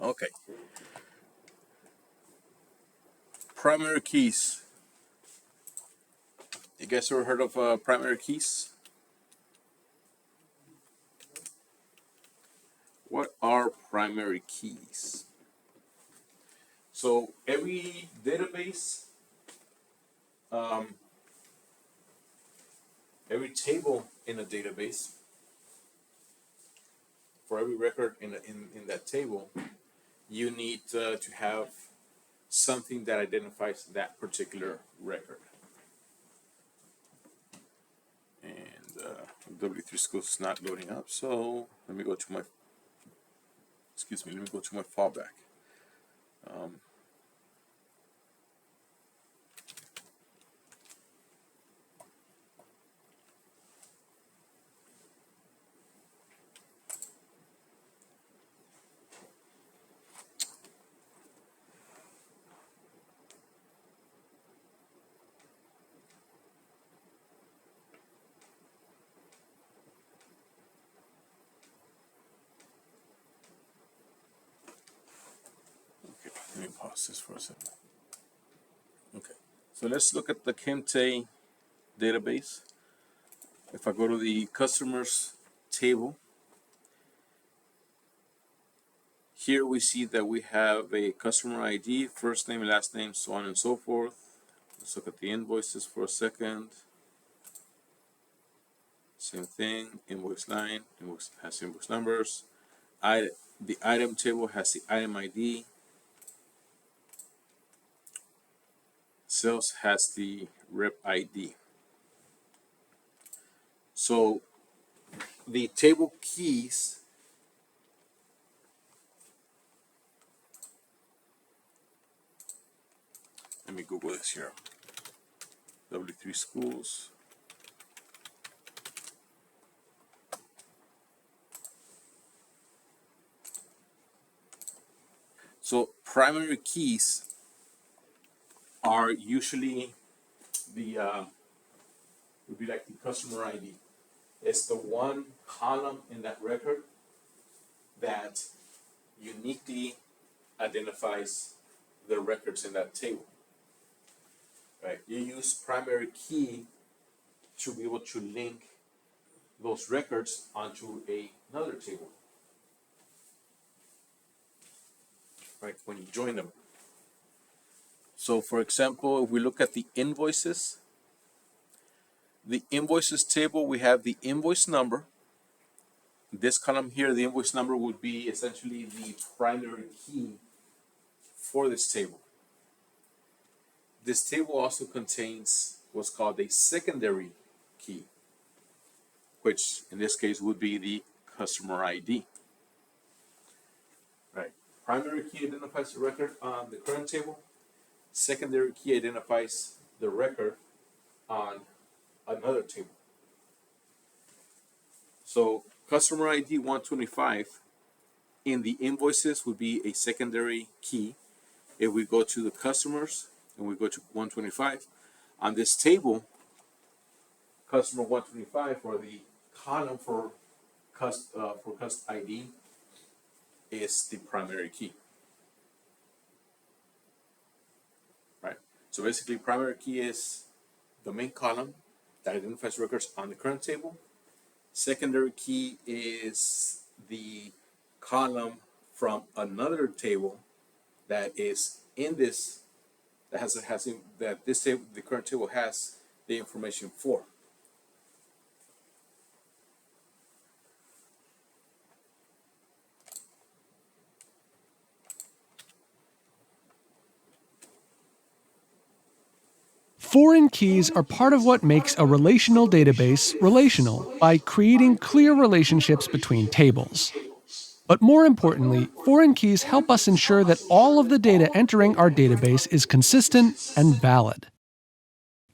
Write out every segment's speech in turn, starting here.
Okay. Primary keys. You guys ever heard of primary keys? What are primary keys? So every database, um, every table in a database, for every record in that table, you need to have something that identifies that particular record. And W3 Schools is not loading up, so let me go to my, let me go to my fallback. Okay, let me pause this for a second. Okay, so let's look at the Kente database. If I go to the customers table, here we see that we have a customer ID, first name, last name, so on and so forth. Let's look at the invoices for a second. Same thing, invoice line, invoice has invoice numbers. The item table has the item ID. Sales has the rep ID. So the table keys let me Google this here. W3 Schools. So primary keys are usually would be like the customer ID. It's the one column in that record that uniquely identifies the records in that table. Right? You use primary key to be able to link those records onto another table. Right? When you join them. So for example, if we look at the invoices table, we have the invoice number. This column here, the invoice number, would be essentially the primary key for this table. This table also contains what's called a secondary key, which in this case would be the customer ID. Right. Primary key identifies the record on the current table. Secondary key identifies the record on another table. So customer ID 125 in the invoices would be a secondary key. If we go to the customers and we go to 125, on this table, customer 125, or the column for cust ID, is the primary key. Right. So basically, primary key is the main column that identifies records on the current table. Secondary key is the column from another table that is in this, that this table, the current table, has the information for. Foreign keys are part of what makes a relational database relational by creating clear relationships between tables. But more importantly, foreign keys help us ensure that all of the data entering our database is consistent and valid.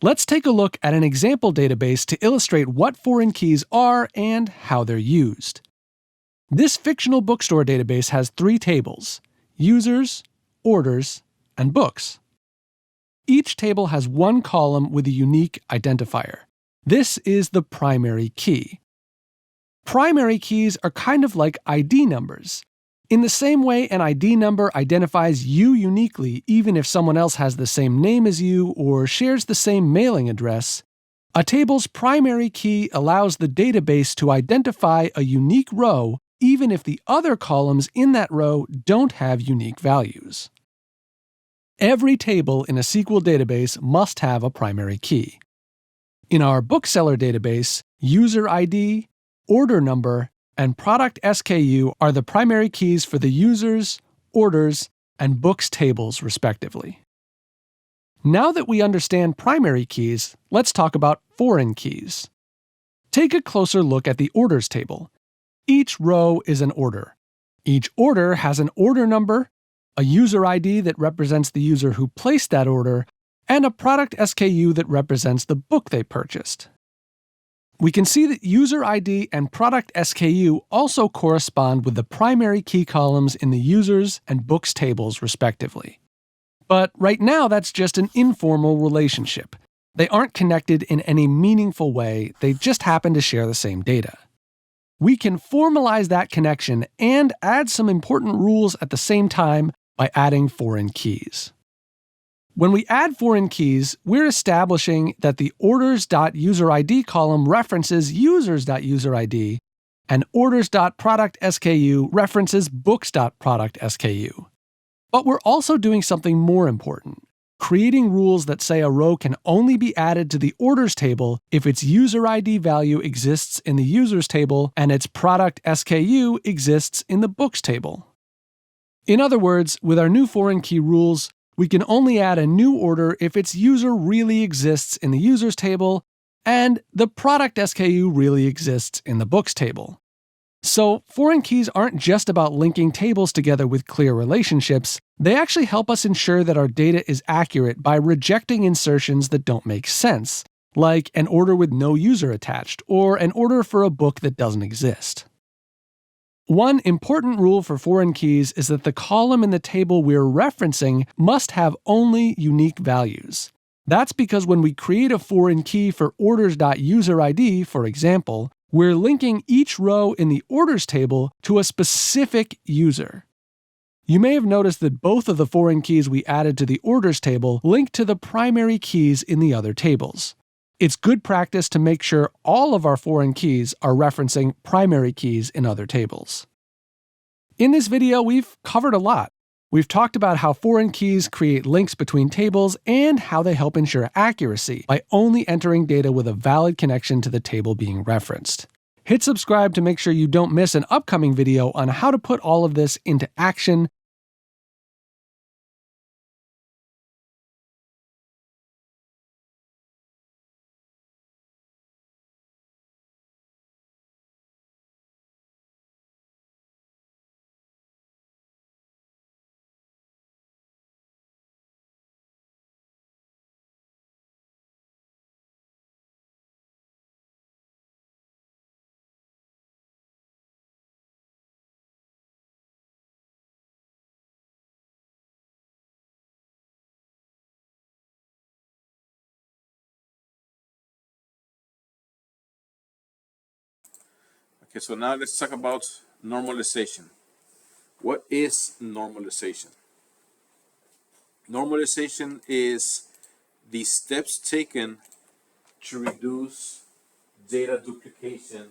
Let's take a look at an example database to illustrate what foreign keys are and how they're used. This fictional bookstore database has 3 tables: users, orders, and books. Each table has one column with a unique identifier. This is the primary key. Primary keys are kind of like ID numbers. In the same way an ID number identifies you uniquely even if someone else has the same name as you or shares the same mailing address, a table's primary key allows the database to identify a unique row even if the other columns in that row don't have unique values. Every table in a SQL database must have a primary key. In our bookseller database, user ID, order number, and product SKU are the primary keys for the users, orders, and books tables, respectively. Now that we understand primary keys, let's talk about foreign keys. Take a closer look at the orders table. Each row is an order. Each order has an order number, a user ID that represents the user who placed that order, and a product SKU that represents the book they purchased. We can see that user ID and product SKU also correspond with the primary key columns in the users and books tables, respectively. But right now, that's just an informal relationship. They aren't connected in any meaningful way, they just happen to share the same data. We can formalize that connection and add some important rules at the same time by adding foreign keys. When we add foreign keys, we're establishing that the orders.userid column references users.userid and orders.productSKU references books.productSKU. But we're also doing something more important, creating rules that say a row can only be added to the orders table if its user ID value exists in the users table and its product SKU exists in the books table. In other words, with our new foreign key rules, we can only add a new order if its user really exists in the users table and the product SKU really exists in the books table. So, foreign keys aren't just about linking tables together with clear relationships, they actually help us ensure that our data is accurate by rejecting insertions that don't make sense, like an order with no user attached, or an order for a book that doesn't exist. One important rule for foreign keys is that the column in the table we're referencing must have only unique values. That's because when we create a foreign key for orders.userid, for example, we're linking each row in the orders table to a specific user. You may have noticed that both of the foreign keys we added to the orders table link to the primary keys in the other tables. It's good practice to make sure all of our foreign keys are referencing primary keys in other tables. In this video, we've covered a lot. We've talked about how foreign keys create links between tables and how they help ensure accuracy by only entering data with a valid connection to the table being referenced. Hit subscribe to make sure you don't miss an upcoming video on how to put all of this into action. Okay, so now let's talk about normalization. What is normalization? Normalization is the steps taken to reduce data duplication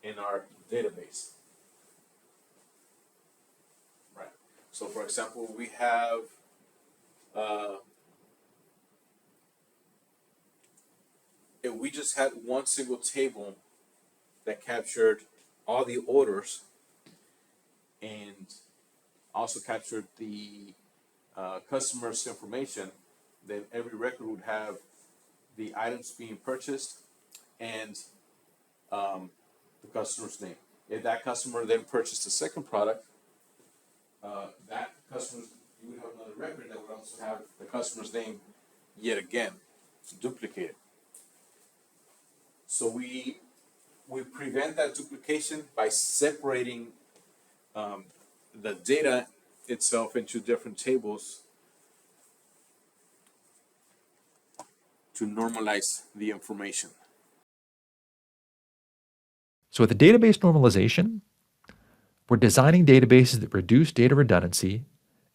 in our database. Right. So, for example, we have if we just had one single table that captured all the orders and also captured the customer's information, then every record would have the items being purchased and the customer's name. If that customer then purchased a second product, that customer, you would have another record that would also have the customer's name yet again duplicated. So we prevent that duplication by separating the data itself into different tables to normalize the information. So with the database normalization, We're designing databases that reduce data redundancy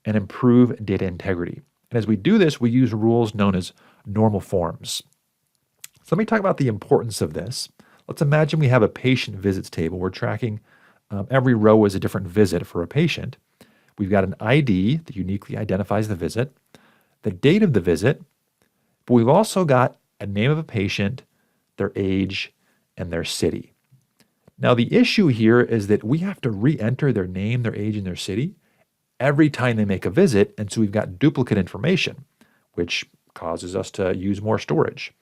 and improve data integrity. And as we do this, we use rules known as normal forms. So let me talk about the importance of this. Let's imagine we have a patient visits table. We're tracking every row as a different visit for a patient. We've got an ID that uniquely identifies the visit, the date of the visit, but we've also got a name of a patient, their age, and their city. Now, the issue here is that we have to re-enter their name, their age, and their city every time they make a visit, and so we've got duplicate information, which causes us to use more storage.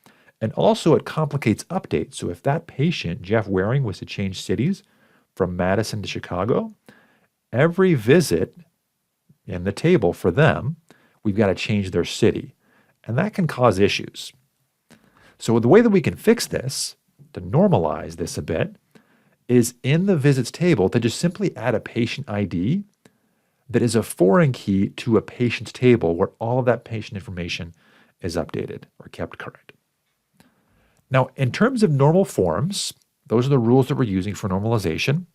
And also, it complicates updates. So if that patient, Jeff Waring, was to change cities from Madison to Chicago, every visit in the table for them, we've got to change their city. And that can cause issues. So the way that we can fix this, to normalize this a bit, is in the visits table to just simply add a patient ID that is a foreign key to a patient's table where all of that patient information is updated or kept current. Now, in terms of normal forms, those are the rules that we're using for normalization.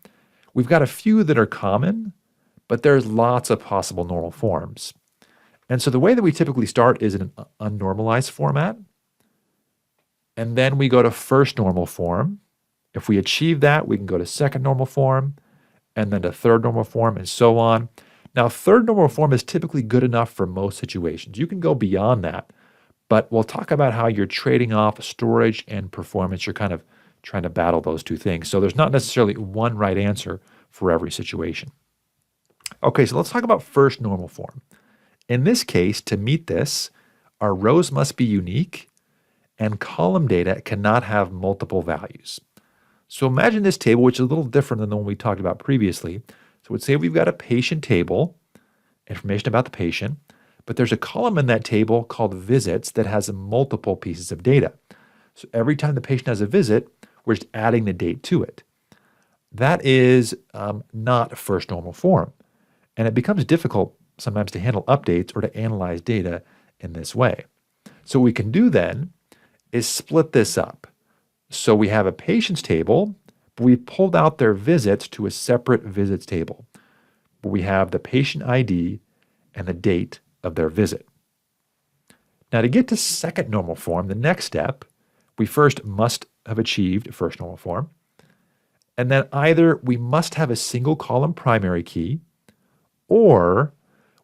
We've got a few that are common, but there's lots of possible normal forms. And so the way that we typically start is in an unnormalized format. And then we go to first normal form. If we achieve that, we can go to second normal form, and then to third normal form, and so on. Now, third normal form is typically good enough for most situations. You can go beyond that, but we'll talk about how you're trading off storage and performance. You're kind of trying to battle those two things. So there's not necessarily one right answer for every situation. Okay, so let's talk about first normal form. In this case, to meet this, our rows must be unique and column data cannot have multiple values. So imagine this table, which is a little different than the one we talked about previously. So let's say we've got a patient table, information about the patient, but there's a column in that table called visits that has multiple pieces of data. So every time the patient has a visit, we're just adding the date to it. That is not first normal form. And it becomes difficult sometimes to handle updates or to analyze data in this way. So what we can do then is split this up. So we have a patient's table, but we pulled out their visits to a separate visits table, where we have the patient ID and the date of their visit. Now, to get to second normal form, the next step, we first must have achieved first normal form, and then either we must have a single column primary key, or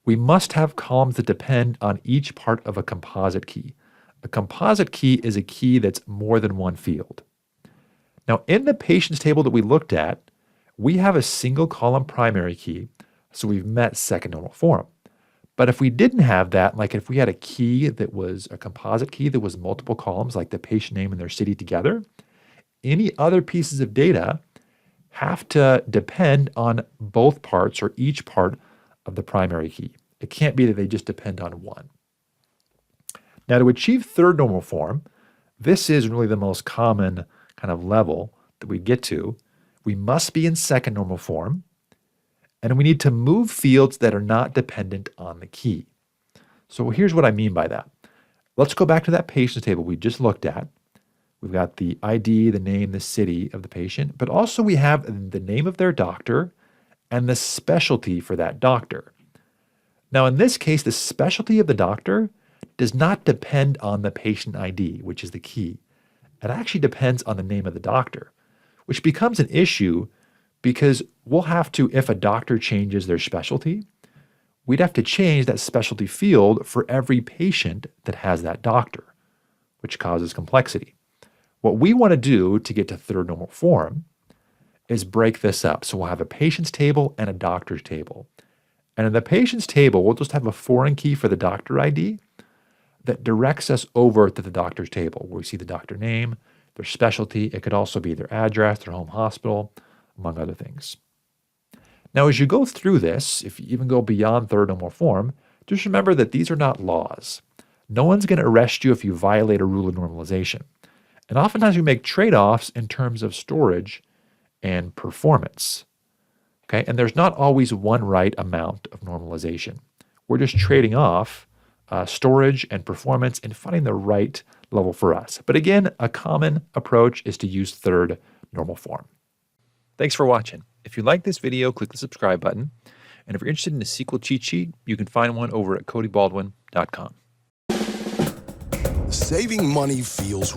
we must have columns that depend on each part of a composite key. A composite key is a key that's more than one field. Now, in the patient's table that we looked at, we have a single column primary key, so we've met second normal form. But if we didn't have that, like if we had a key that was a composite key that was multiple columns, like the patient name and their city together, any other pieces of data have to depend on both parts or each part of the primary key. It can't be that they just depend on one. Now, to achieve third normal form, this is really the most common kind of level that we get to. We must be in second normal form, and we need to move fields that are not dependent on the key. So here's what I mean by that. Let's go back to that patient table we just looked at. We've got the ID, the name, the city of the patient, but also we have the name of their doctor and the specialty for that doctor. Now, in this case, the specialty of the doctor does not depend on the patient ID, which is the key. It actually depends on the name of the doctor, which becomes an issue because we'll have to, if a doctor changes their specialty, we'd have to change that specialty field for every patient that has that doctor, which causes complexity. What we want to do to get to third normal form is break this up. So we'll have a patient's table and a doctor's table. And in the patient's table, we'll just have a foreign key for the doctor ID that directs us over to the doctor's table, where we see the doctor name, their specialty. It could also be their address, their home hospital, among other things. Now, as you go through this, if you even go beyond third normal form, just remember that these are not laws. No one's going to arrest you if you violate a rule of normalization. And oftentimes we make trade-offs in terms of storage and performance. Okay, and there's not always one right amount of normalization. We're just trading off storage and performance and finding the right level for us. But again, a common approach is to use third normal form. Thanks for watching. If you like this video, click the subscribe button. And if you're interested in a SQL cheat sheet, you can find one over at codybaldwin.com. Saving money feels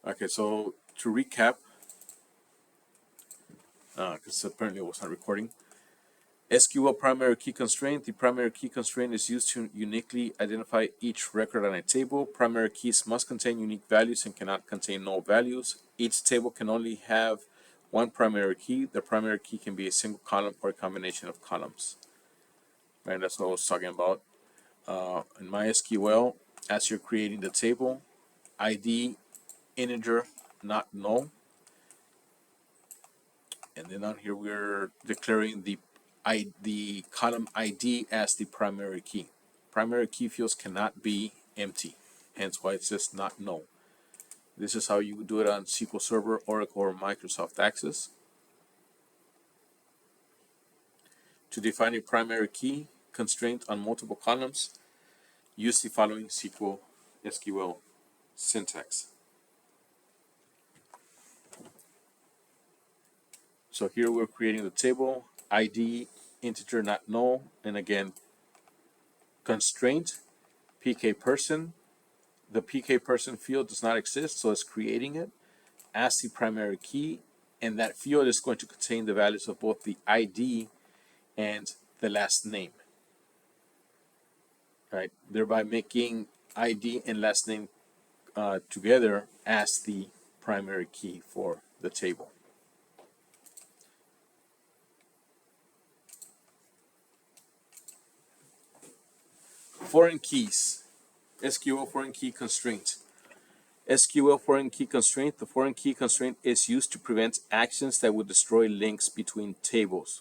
Okay, so to recap, because apparently it was not recording, SQL primary key constraint. The primary key constraint is used to uniquely identify each record on a table. Primary keys must contain unique values and cannot contain null values. Each table can only have one primary key. The primary key can be a single column or a combination of columns. Right, that's what I was talking about. In MySQL, as you're creating the table, ID integer not null, and then on here we're declaring the column ID as the primary key. Primary key fields cannot be empty, hence why it says not null. This is how you do it on SQL Server, Oracle, or Microsoft Access. To define a primary key constraint on multiple columns, use the following SQL syntax. So here we're creating the table, ID, integer not null, and again, constraint, PK person. The PK person field does not exist, so it's creating it as the primary key, and that field is going to contain the values of both the ID and the last name, right? Thereby making ID and last name together as the primary key for the table. Foreign keys, SQL foreign key constraint. SQL foreign key constraint. The foreign key constraint is used to prevent actions that would destroy links between tables.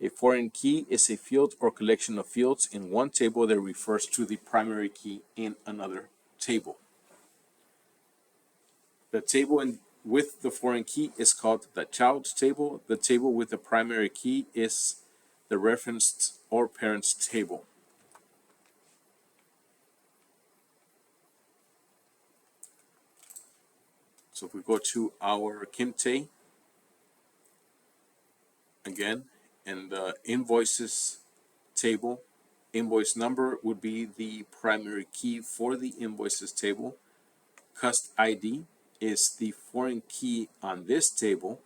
A foreign key is a field or collection of fields in one table that refers to the primary key in another table. The table with the foreign key is called the child table. The table with the primary key is the referenced or parents table. So if we go to our Kimte again, and the invoices table, invoice number would be the primary key for the invoices table. Cust ID is the foreign key on this table,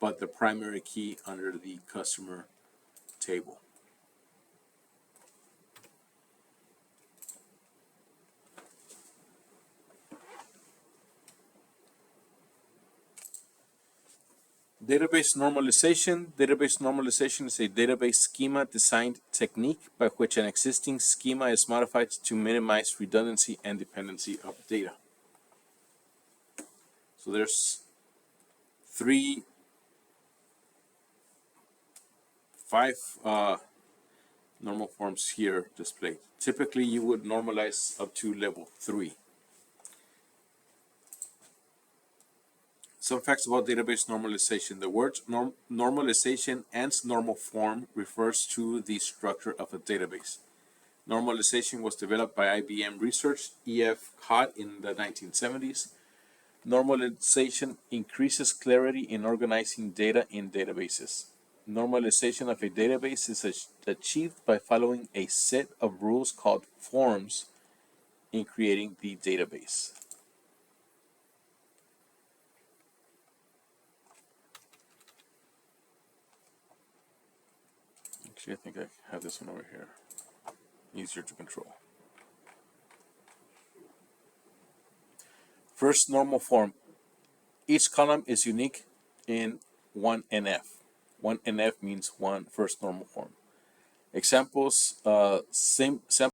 but the primary key under the customer table. Database normalization. Database normalization is a database schema designed technique by which an existing schema is modified to minimize redundancy and dependency of data. So there's five normal forms here displayed. Typically, you would normalize up to level 3. Some facts about database normalization. The word normalization and normal form refers to the structure of a database. Normalization was developed by IBM Research, E.F. Cott in the 1970s. Normalization increases clarity in organizing data in databases. Normalization of a database is achieved by following a set of rules called forms in creating the database. Actually, I think I have this one over here. Easier to control. First normal form. Each column is unique in 1NF. 1NF means one first normal form. Examples, sample